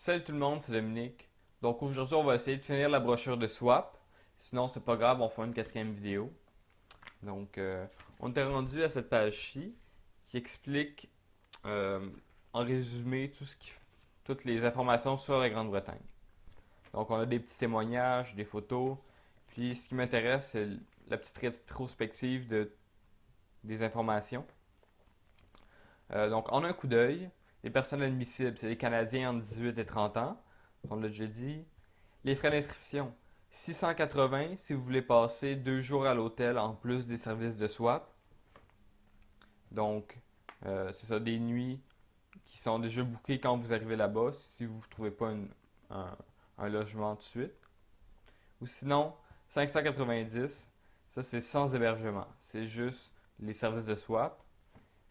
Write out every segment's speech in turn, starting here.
Salut tout le monde, c'est Dominique. Donc aujourd'hui, on va essayer de finir la brochure de Swap. Sinon, c'est pas grave, on fera une quatrième vidéo. Donc, on est rendu à cette page-ci qui explique euh, en résumé toutes les informations sur la Grande-Bretagne. Donc, on a des petits témoignages, des photos. Puis, ce qui m'intéresse, c'est la petite rétrospective des informations. Donc, en un coup d'œil, les personnes admissibles, c'est les Canadiens entre 18 et 30 ans. On l'a déjà dit. Les frais d'inscription, 680 si vous voulez passer 2 jours à l'hôtel en plus des services de swap. Donc, c'est ça, des nuits qui sont déjà bookées quand vous arrivez là-bas, si vous ne trouvez pas un, un logement tout de suite. Ou sinon, 590, ça c'est sans hébergement. C'est juste les services de swap.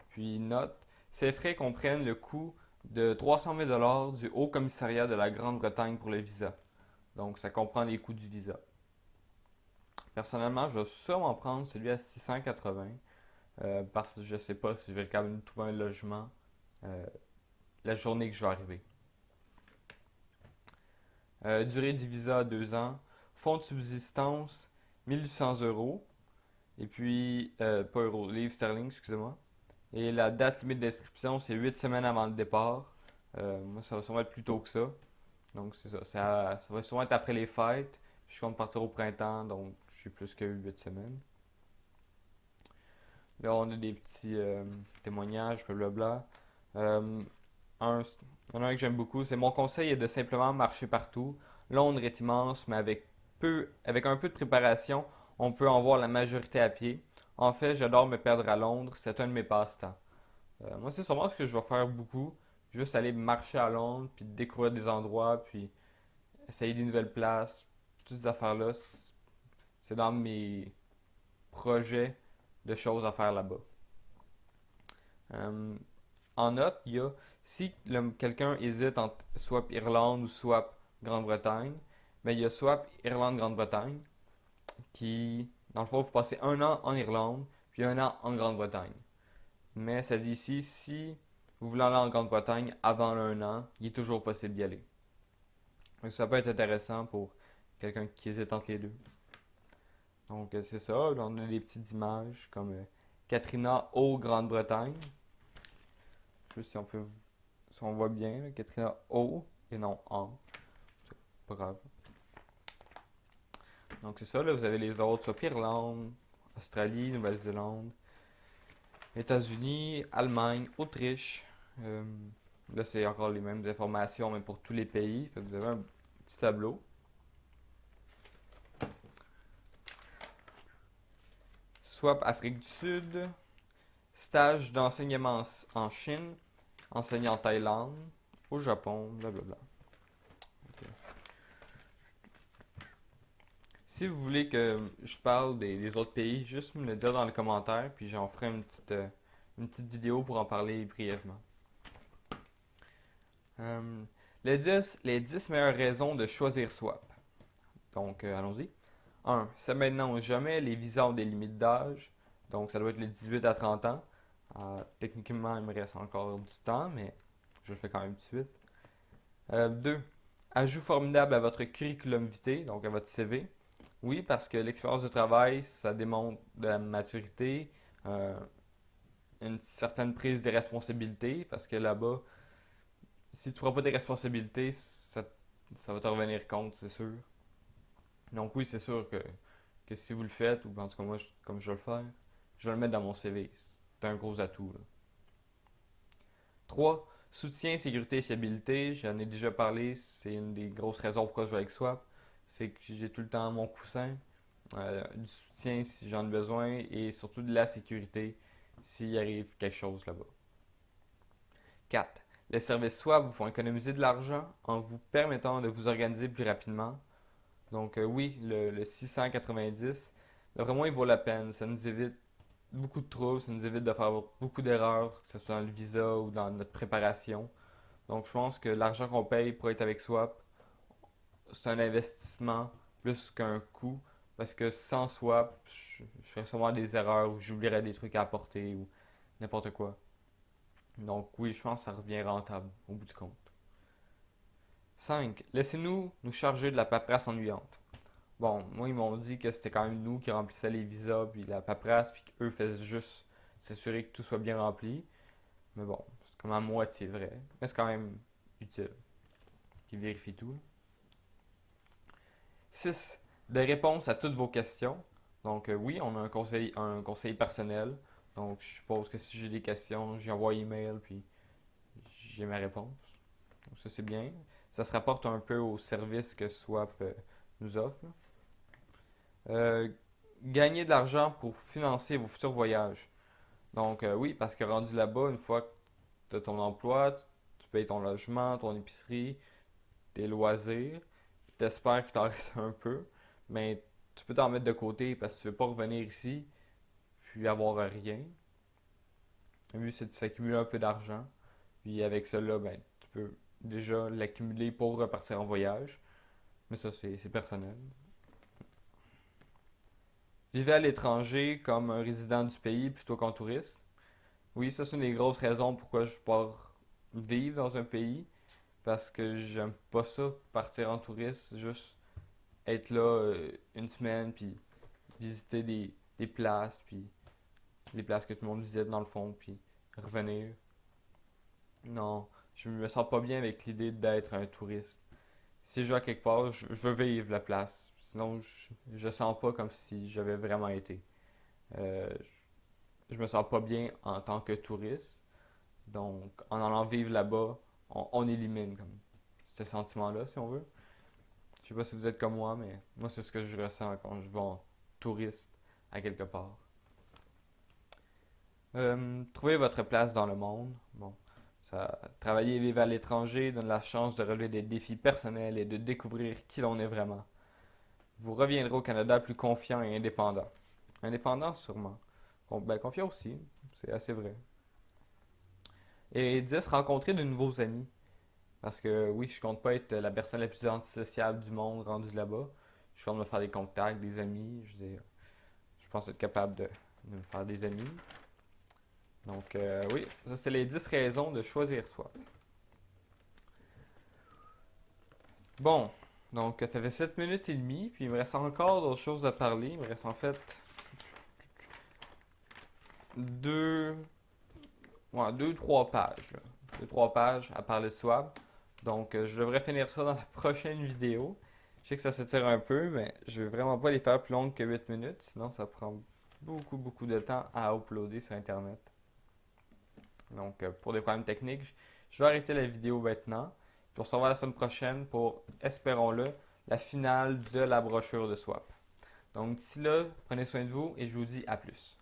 Puis note, ces frais comprennent le coût de 300 000 $ du Haut Commissariat de la Grande-Bretagne pour le visa. Donc, ça comprend les coûts du visa. Personnellement, je vais sûrement prendre celui à 680 parce que je ne sais pas si je vais quand même trouver un logement euh, la journée que je vais arriver. Durée du visa 2 ans. Fonds de subsistance 1800 €. Et puis, pas euros, livres sterling, excusez-moi. Et la date limite d'inscription, c'est 8 semaines avant le départ. Moi, ça va sûrement être plus tôt que ça. Donc, c'est ça. Ça va sûrement être après les fêtes. Je compte partir au printemps, donc j'ai plus que 8 semaines. Là, on a des petits témoignages, blablabla. Euh, un, il y en a un que j'aime beaucoup, c'est mon conseil est de simplement marcher partout. Londres est immense, mais avec un peu de préparation, on peut en voir la majorité à pied. En fait, j'adore me perdre à Londres, c'est un de mes passe-temps. Moi, c'est sûrement ce que je vais faire beaucoup. Juste aller marcher à Londres, puis découvrir des endroits, puis essayer des nouvelles places. Toutes ces affaires-là, c'est dans mes projets de choses à faire là-bas. Euh, En note, il y a si quelqu'un hésite entre soit Irlande ou soit Grande-Bretagne, mais il y a soit Irlande-Grande-Bretagne qui, dans le fond, vous passez 1 an en Irlande puis 1 an en Grande-Bretagne. Mais ça dit ici, si vous voulez aller en Grande-Bretagne avant l'1 an, il est toujours possible d'y aller. Donc, ça peut être intéressant pour quelqu'un qui hésite entre les deux. Donc c'est ça, là, on a des petites images comme Katrina au Grande-Bretagne. Je sais pas si on voit bien, là, Katrina au et non en. C'est pas grave. Donc c'est ça, là, vous avez les autres, soit Irlande, Australie, Nouvelle-Zélande, États-Unis, Allemagne, Autriche. Euh, Là, c'est encore les mêmes informations, mais pour tous les pays. Fait que vous avez un petit tableau. Swap Afrique du Sud, stage d'enseignement en Chine, enseignant en Thaïlande, au Japon, blablabla. Ok. Si vous voulez que je parle des autres pays, juste me le dire dans les commentaires, puis j'en ferai une petite vidéo pour en parler brièvement. Euh, les 10 meilleures raisons de choisir Swap. Donc, allons-y. 1. C'est maintenant ou jamais, les visas ont des limites d'âge. Donc, ça doit être les 18 à 30 ans. Techniquement, il me reste encore du temps, mais je le fais quand même tout de suite. 2. Ajout formidable à votre curriculum vitae, donc à votre CV. Oui, parce que l'expérience de travail, ça démontre de la maturité, euh, une certaine prise de responsabilité, parce que là-bas, si tu prends pas tes responsabilités, ça va te revenir compte, c'est sûr. Donc oui, c'est sûr que si vous le faites, ou en tout cas moi, comme je vais le faire, je vais le mettre dans mon CV. C'est un gros atout, là. 3. Soutien, sécurité et fiabilité. J'en ai déjà parlé, c'est une des grosses raisons pourquoi je joue avec Swap. C'est que j'ai tout le temps mon coussin, du soutien si j'en ai besoin, et surtout de la sécurité s'il arrive quelque chose là-bas. 4. Les services Swap vous font économiser de l'argent en vous permettant de vous organiser plus rapidement. Donc oui, le 690, vraiment il vaut la peine. Ça nous évite beaucoup de troubles, ça nous évite de faire beaucoup d'erreurs, que ce soit dans le visa ou dans notre préparation. Donc je pense que l'argent qu'on paye pour être avec Swap, c'est un investissement plus qu'un coût. Parce que sans Swap, je ferais sûrement des erreurs ou j'oublierais des trucs à apporter ou n'importe quoi. Donc oui, je pense que ça revient rentable au bout du compte. 5. Laissez-nous nous charger de la paperasse ennuyante. Bon, moi, ils m'ont dit que c'était quand même nous qui remplissions les visas puis la paperasse, puis qu'eux faisaient juste s'assurer que tout soit bien rempli. Mais bon, c'est comme à moitié vrai. Mais c'est quand même utile qu'ils vérifient tout. 6. Des réponses à toutes vos questions. Donc, oui, on a un conseiller personnel. Donc, je suppose que si j'ai des questions, j'envoie email, puis j'ai ma réponse. Donc, ça, c'est bien. Ça se rapporte un peu au service que Swap nous offre. Euh, Gagner de l'argent pour financer vos futurs voyages. Donc, oui, parce que rendu là-bas, une fois que tu as ton emploi, tu payes ton logement, ton épicerie, tes loisirs, t'espères qu'il t'en reste un peu, mais tu peux t'en mettre de côté parce que tu veux pas revenir ici puis avoir rien. Le but, c'est de s'accumuler un peu d'argent. Puis avec cela, ben, tu peux déjà l'accumuler pour repartir en voyage. Mais ça, c'est personnel. Vivez à l'étranger comme un résident du pays plutôt qu'un touriste. Oui, ça, c'est une des grosses raisons pourquoi je pars vivre dans un pays. Parce que j'aime pas ça, partir en touriste, juste être là une semaine, puis visiter des places, puis les places que tout le monde visite dans le fond, puis revenir. Non, je me sens pas bien avec l'idée d'être un touriste. Si je vais à quelque part, je veux vivre la place. Sinon, je sens pas comme si j'avais vraiment été. Euh, je me sens pas bien en tant que touriste. Donc, en allant vivre là-bas, on élimine comme ce sentiment-là, si on veut. Je sais pas si vous êtes comme moi, mais moi, c'est ce que je ressens quand je vais en touriste à quelque part. Trouvez votre place dans le monde. Bon, ça, travailler et vivre à l'étranger donne la chance de relever des défis personnels et de découvrir qui l'on est vraiment. Vous reviendrez au Canada plus confiant et indépendant. Indépendant sûrement. Ben, confiant aussi, c'est assez vrai. Et 10. Rencontrer de nouveaux amis. Parce que oui, je compte pas être la personne la plus antisociable du monde rendue là-bas. Je compte me faire des contacts, des amis. Je veux dire, je pense être capable de me faire des amis. Donc, oui, ça c'est les 10 raisons de choisir soi. Bon, donc ça fait 7 minutes et demie, puis il me reste encore d'autres choses à parler. Il me reste en fait deux, ouais, deux, trois pages. Là. Deux, trois pages à parler de Swab. Donc, je devrais finir ça dans la prochaine vidéo. Je sais que ça s'étire un peu, mais je vais vraiment pas les faire plus longues que 8 minutes, sinon ça prend beaucoup, beaucoup de temps à uploader sur Internet. Donc, pour des problèmes techniques, je vais arrêter la vidéo maintenant. Puis on se revoit la semaine prochaine pour, espérons-le, la finale de la brochure de Swap. Donc, d'ici là, prenez soin de vous et je vous dis à plus.